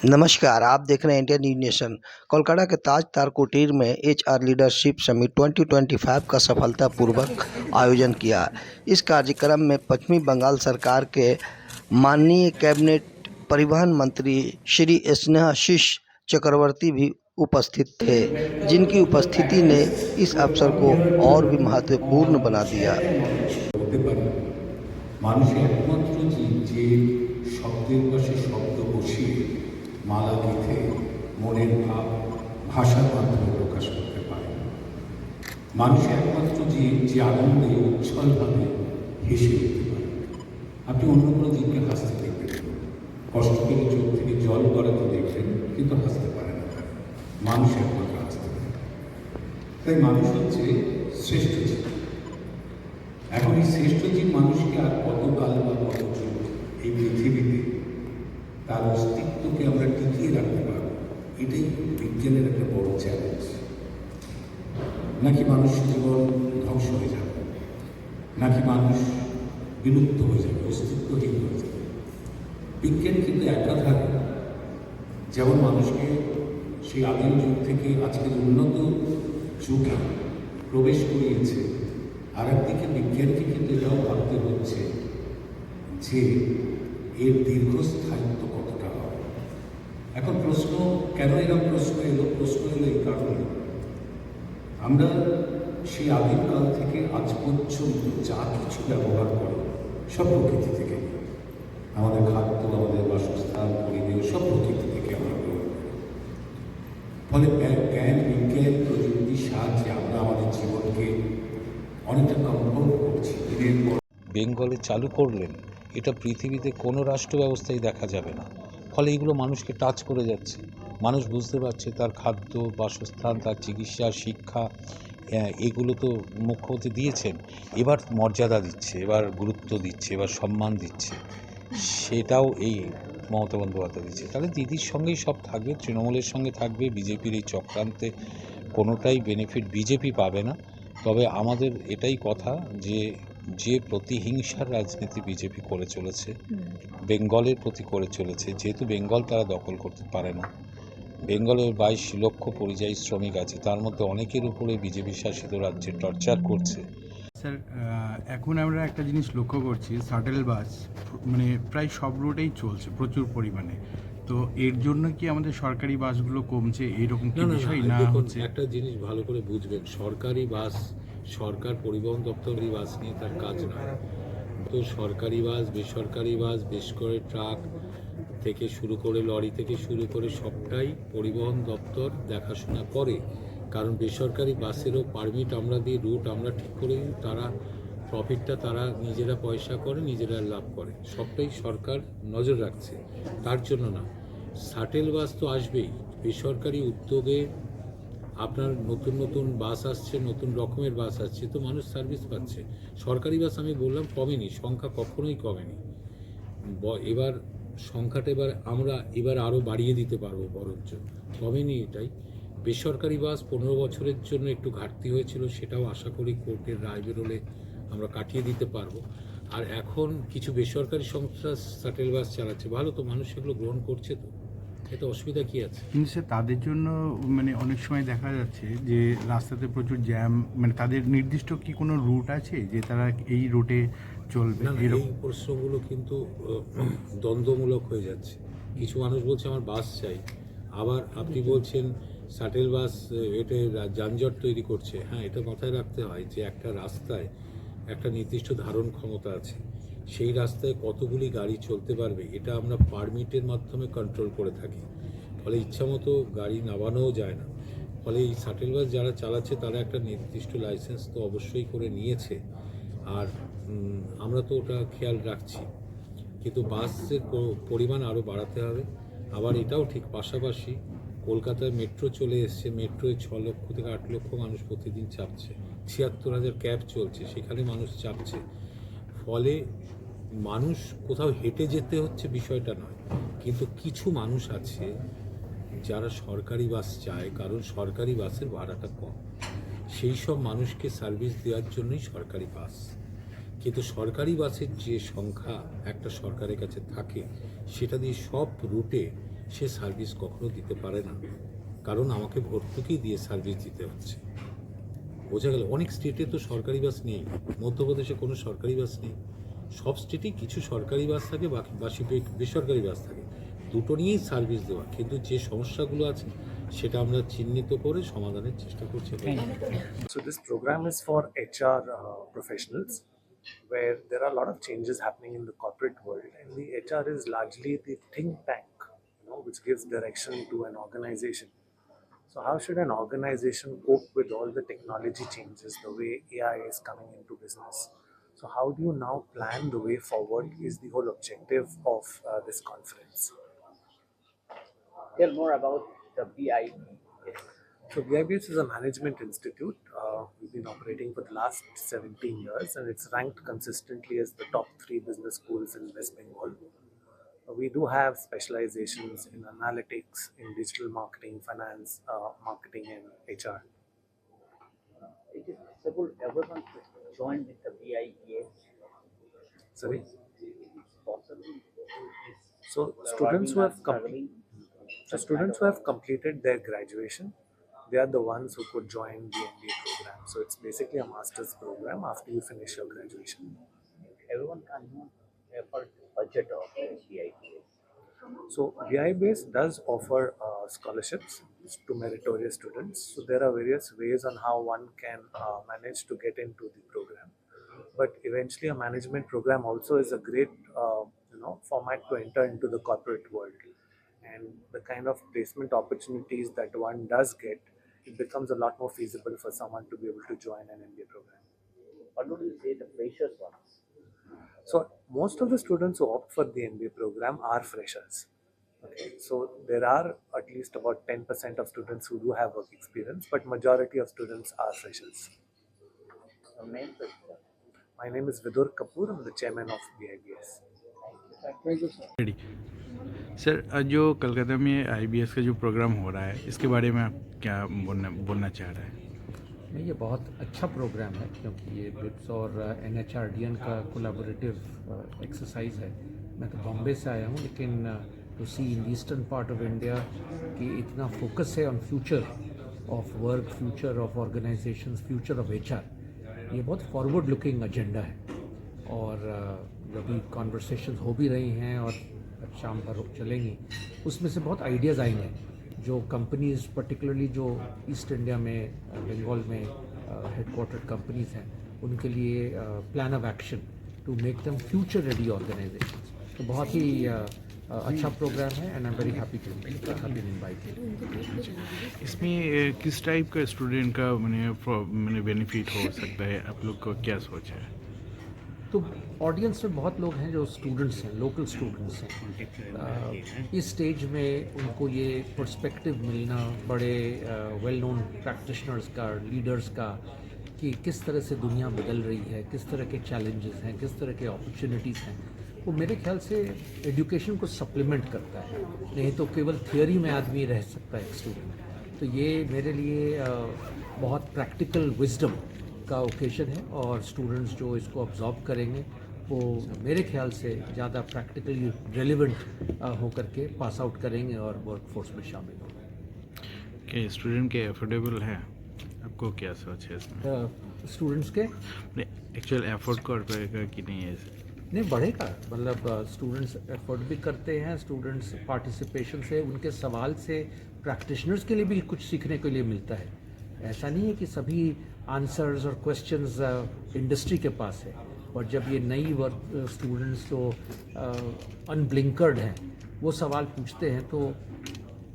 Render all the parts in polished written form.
नमस्कार, आप देख रहे हैं इंडियन न्यूज़ नेशन। कोलकाता के ताज तार कुटीर में एचआर लीडरशिप समिट 2025 का सफलतापूर्वक आयोजन किया। इस कार्यक्रम में पश्चिमी बंगाल सरकार के माननीय कैबिनेट परिवहन मंत्री श्री स्नेहाशीष चक्रवर्ती भी उपस्थित थे, जिनकी उपस्थिति ने इस अवसर को और भी महत्वपूर्ण बना दिया। মানুষের একমাত্র জীব যে শব্দের পাশে শব্দ বসিয়ে মালা গেঁথে মনের ভাব ভাষার মাধ্যমে প্রকাশ করতে পারে। মানুষের একমাত্র জীব যে আনন্দে উচ্ছলভাবে হেসে উঠতে পারে। আপনি অন্য কোনো জীবকে হাসতে দেখবেন, কষ্ট পেলে চোখ থেকে জল গড়াতে দেখবেন, কিন্তু হাসতে পারে না। মানুষ একমাত্র হাসতে পারে। তাই মানুষ হচ্ছে শ্রেষ্ঠ জীব। এখন এই শ্রেষ্ঠ জীব মানুষকে আর কতকাল বা কত যুগ এই পৃথিবীতে তার অস্তিত্বকে আমরা টিকিয়ে রাখতে পারব, এটাই বিজ্ঞানের একটা বড় চ্যালেঞ্জ। নাকি মানুষ জীবন ধ্বংস হয়ে যাবে, নাকি মানুষ বিলুপ্ত হয়ে যাবে, অস্তিত্বহীন হয়ে যাবে। বিজ্ঞান কিন্তু একাধারে যেমন মানুষকে সেই আদিম যুগ থেকে আজকের উন্নত যুগে প্রবেশ করিয়েছে, আর একদিকে বিজ্ঞানকে কিন্তু এটাও ভাবতে হচ্ছে যে এর দীর্ঘস্থায়িত্ব কতটা হবে। এখন প্রশ্ন কেন এরকম প্রশ্ন এলো এই কারণে আমরা সেই আদিমকাল থেকে আজ পর্যন্ত যা কিছু ব্যবহার করি সব প্রকৃতি থেকে, আমাদের খাদ্য, আমাদের বাসস্থান, পরিবেশ সব প্রকৃতি থেকে আমরা গ্রহণ করি। ফলে জ্ঞান, বিজ্ঞান, প্রযুক্তির সাহায্যে আমরা আমাদের জীবনকে অনেকটা কমফোর্ট করছি। বেঙ্গলে চালু করলেন, এটা পৃথিবীতে কোনো রাষ্ট্র ব্যবস্থায় দেখা যাবে না। ফলে এগুলো মানুষকে টাচ করে যাচ্ছে। মানুষ বুঝতে পারছে তার খাদ্য, বাসস্থান, তার চিকিৎসা, শিক্ষা, এগুলো তো মুখ্যমন্ত্রী দিয়েছেন, এবার মর্যাদা দিচ্ছে, এবার গুরুত্ব দিচ্ছে, এবার সম্মান দিচ্ছে। সেটাও এই মমতা বন্দ্যোপাধ্যায় দিচ্ছে। তাহলে দিদির সঙ্গেই সব থাকবে, তৃণমূলের সঙ্গে থাকবে। বিজেপির এই চক্রান্তে কোনোটাই বেনিফিট বিজেপি পাবে না। তবে আমাদের এটাই কথা যে প্রতিহিংসার রাজনীতি বিজেপি করে চলেছে, বেঙ্গলের প্রতি করে চলেছে, যেহেতু বেঙ্গল তারা দখল করতে পারে না। বেঙ্গলের 22 লক্ষ পরিযায়ী শ্রমিক আছে, তার মধ্যে অনেকের উপরে বিজেপি শাসিত রাজ্যে টর্চার করছে। স্যার, এখন আমরা একটা জিনিস লক্ষ্য করছি, শাটল বাস মানে প্রায় সব রুটেই চলছে প্রচুর পরিমাণে। তো এর জন্য কি আমাদের সরকারি বাসগুলো কমছে, এইরকম কি বিষয় না হচ্ছে? একটা জিনিস ভালো করে বুঝবেন, সরকারি বাস, সরকার পরিবহন দপ্তরের বাস নিয়ে তার কাজ নয়। তো সরকারি বাস, বেসরকারি বাস, বেশ করে ট্রাক থেকে শুরু করে লরি থেকে শুরু করে সবটাই পরিবহন দপ্তর দেখাশোনা করে। কারণ বেসরকারি বাসেরও পারমিট আমরা দিই, রুট আমরা ঠিক করে দিই, তারা প্রফিটটা তারা নিজেরা পয়সা করে, নিজেরা লাভ করে, সবটাই সরকার নজর রাখছে। তার জন্য না, শাটেল বাস তো আসবেই। বেসরকারি উদ্যোগে আপনার নতুন নতুন বাস আসছে, নতুন রকমের বাস আসছে, তো মানুষ সার্ভিস পাচ্ছে। সরকারি বাস আমি বললাম কমেনি, সংখ্যা কখনোই কমেনি। এবার সংখ্যাটা আমরা আরও বাড়িয়ে দিতে পারবো, বরঞ্চ কমেনি। এটাই বেসরকারি বাস 15 বছরের জন্য একটু ঘাটতি হয়েছিল, সেটাও আশা করি কোর্টের রায় বেরোলে আমরা কাটিয়ে দিতে পারবো। আর এখন কিছু বেসরকারি সংস্থা শাটেল বাস চালাচ্ছে, ভালো তো, মানুষ সেগুলো গ্রহণ করছে, তো এতে অসুবিধা কী আছে? কিন্তু স্যার, তাদের জন্য মানে অনেক সময় দেখা যাচ্ছে যে রাস্তাতে প্রচুর জ্যাম, মানে তাদের নির্দিষ্ট কি কোনো রুট আছে যে তারা এই রুটে চলবে? এই প্রশ্নগুলো কিন্তু দ্বন্দ্বমূলক হয়ে যাচ্ছে। কিছু মানুষ বলছে আমার বাস চাই, আবার আপনি বলছেন শাটেল বাস এটা যানজট তৈরি করছে। হ্যাঁ, এটা মাথায় রাখতে হয় যে একটা রাস্তায় একটা নির্দিষ্ট ধারণ ক্ষমতা আছে, সেই রাস্তায় কতগুলি গাড়ি চলতে পারবে এটা আমরা পারমিটের মাধ্যমে কন্ট্রোল করে থাকি। ফলে ইচ্ছামতো গাড়ি নামানোও যায় না। ফলে এই শাটেল বাস যারা চালাচ্ছে তারা একটা নির্দিষ্ট লাইসেন্স তো অবশ্যই করে নিয়েছে, আর আমরা তো ওটা খেয়াল রাখছি। কিন্তু বাসের পরিমাণ আরও বাড়াতে হবে। আবার এটাও ঠিক, পাশাপাশি কলকাতায় মেট্রো চলে এসছে, মেট্রোয় 6 লক্ষ থেকে 8 লক্ষ মানুষ প্রতিদিন চাপছে, 76,000 ক্যাব চলছে, সেখানে মানুষ চাপছে। ফলে মানুষ কোথাও হেঁটে যেতে হচ্ছে বিষয়টা নয়, কিন্তু কিছু মানুষ আছে যারা সরকারি বাস চায়, কারণ সরকারি বাসের ভাড়াটা কম। সেই সব মানুষকে সার্ভিস দেওয়ার জন্যই সরকারি বাস। কিন্তু সরকারি বাসের যে সংখ্যা একটা সরকারের কাছে থাকে, সেটা দিয়ে সব রুটে সে সার্ভিস কখনো দিতে পারে না, কারণ আমাকে ভর্তুকি দিয়ে সার্ভিস দিতে হচ্ছে। বোঝা গেল? অনেক স্টেটে তো সরকারি বাস নেই, মধ্যপ্রদেশে কোনো সরকারি বাস নেই। সব স্টেটেই কিছু সরকারি বাস থাকে, বাকি বেসরকারি বাস থাকে, দুটো নিয়েই সার্ভিস দেওয়া। কিন্তু যে সমস্যাগুলো আছে সেটা আমরা চিহ্নিত করে সমাধানের চেষ্টা করছি। So this program is for HR professionals, where there are a lot of changes happening in the corporate world, and the HR is largely the think tank, which gives direction to an organization. So how should an organization cope with all the technology changes, the way AI is coming into business? So how do you now plan the way forward is the whole objective of this conference. Tell more about the BIBS. So BIBS is a management institute. We've been operating for the last 17 years, and it's ranked consistently as the top 3 business schools in West Bengal. We do have specializations in analytics, in digital marketing, finance, marketing, and HR. It is possible everyone to join with the BIBS. Sorry. It's possible. So students who have completed their graduation, they are the ones who could join the MBA program. So it's basically a master's program after you finish your graduation. Everyone cannot afford the budget of the BIBS. So BIBS does offer scholarships to meritorious students. So there are various ways on how one can manage to get into the program. But eventually, a management program also is a great format to enter into the corporate world. And the kind of placement opportunities that one does get, it becomes a lot more feasible for someone to be able to join an MBA program. What would you say the freshers ones? So most of the students who opt for the MBA program are freshers. Okay, so there are at least about 10% of students who do have work experience, but majority of students are freshers. The main question. My name is Vidur Kapoor. I'm the chairman of BIBS. Thank you, sir. Ready sir, जो कलकत्ता में IBS का जो programme हो रहा है, इसके बारे में आप क्या बोलना चाह रहे हैं? नहीं, ये बहुत अच्छा प्रोग्राम है क्योंकि ये बिप्स और NHRDN का कोलैबोरेटिव एक्सरसाइज है। मैं तो बॉम्बे से आया हूँ, लेकिन to see in eastern part of India कि इतना फोकस है on future of work, future of organisations, future of HR, ये बहुत फॉरवर्ड लुकिंग एजेंडा है। और अभी कॉन्वर्सेशन हो भी रही हैं और शाम भर चलेंगी, उसमें से बहुत आइडियाज़ आएंगे जो कंपनीज़, पर्टिकुलरली जो ईस्ट इंडिया में, बंगाल में हेडक्वार्टर्ड कंपनीज़ हैं, उनके लिए plan of action to make them future ready organisations. तो बहुत ही अच्छा प्रोग्राम है and I am very happy to invite. इसमें किस टाइप का स्टूडेंट का मैंने बेनिफिट हो सकता है, आप लोग को क्या सोच है? तो ऑडियंस में बहुत लोग हैं जो स्टूडेंट्स हैं, लोकल स्टूडेंट्स हैं। इस स्टेज में उनको ये पर्सपेक्टिव मिलना बड़े वेल नोन प्रैक्टिशनर्स का, लीडर्स का, कि किस तरह से दुनिया बदल रही है, किस तरह के चैलेंजेस हैं, किस तरह के अपॉर्चुनिटीज़ हैं, वो मेरे ख्याल से एजुकेशन को सप्लीमेंट करता है। नहीं तो केवल थियोरी में आदमी रह सकता है एक स्टूडेंट। तो ये मेरे लिए बहुत प्रैक्टिकल विजडम का ओकेजन है, और स्टूडेंट्स जो इसको ऑब्जॉर्व करेंगे वो मेरे ख्याल से ज़्यादा प्रैक्टिकली रेलिवेंट होकर के पास आउट करेंगे और वर्कफोर्स में शामिल होंगे। क्या स्टूडेंट के अफोर्डेबल है? आपको क्या सोच है इसमें? स्टूडेंट्स के एक्चुअल एफोर्ड कर पाएगा कि नहीं है? नहीं, बढ़ेगा। मतलब स्टूडेंट्स एफर्ट भी करते हैं, स्टूडेंट्स पार्टिसिपेशन से, उनके सवाल से प्रैक्टिशनर्स के लिए भी कुछ सीखने के लिए मिलता है। ऐसा नहीं है कि सभी आंसर्स और क्वेश्चंस इंडस्ट्री के पास है, और जब ये नई वर्क स्टूडेंट्स जो अनब्लिंकर्ड हैं वो सवाल पूछते हैं तो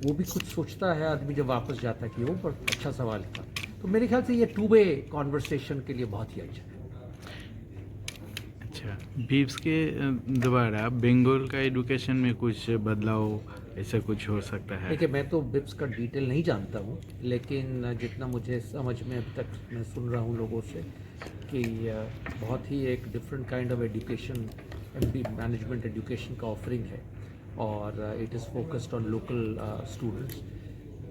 वो भी कुछ सोचता है आदमी जब वापस जाता है कि वो पर अच्छा सवाल था। तो मेरे ख्याल से ये टू वे कॉन्वर्सेशन के लिए बहुत ही अच्छा है। अच्छा, बीप्स के द्वारा बंगाल का एजुकेशन में कुछ बदलाव ऐसा कुछ हो सकता है? देखिए, मैं तो बिप्स का डिटेल नहीं जानता हूँ, लेकिन जितना मुझे समझ में अभी तक मैं सुन रहा हूँ लोगों से कि बहुत ही एक different kind of education, MBA management education का ऑफरिंग है, और it is focused on local students.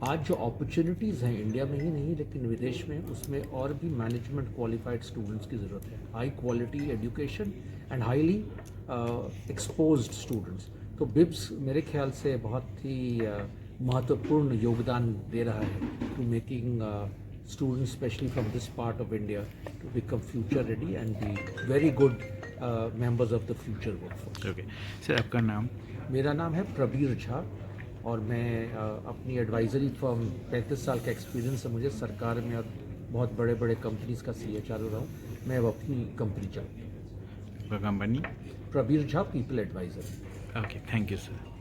आज जो अपॉर्चुनिटीज़ हैं इंडिया में ही नहीं लेकिन विदेश में, उसमें और भी मैनेजमेंट क्वालिफाइड स्टूडेंट्स की ज़रूरत है। High quality education and highly exposed students. तो बिब्स मेरे ख्याल से बहुत ही महत्वपूर्ण योगदान दे रहा है to making students, especially from this part of India, to become future ready and be very good members of the future workforce. Okay sir, आपका नाम? मेरा नाम है प्रबीर झा और मैं अपनी एडवाइजरी फर्म 35 साल का एक्सपीरियंस है मुझे सरकार में और बहुत बड़े बड़े कंपनीज का CHRO रहा हूँ। मैं अब अपनी कंपनी चलाता हूँ। आपका company? Prabir Jha people advisor. Okay, thank you sir.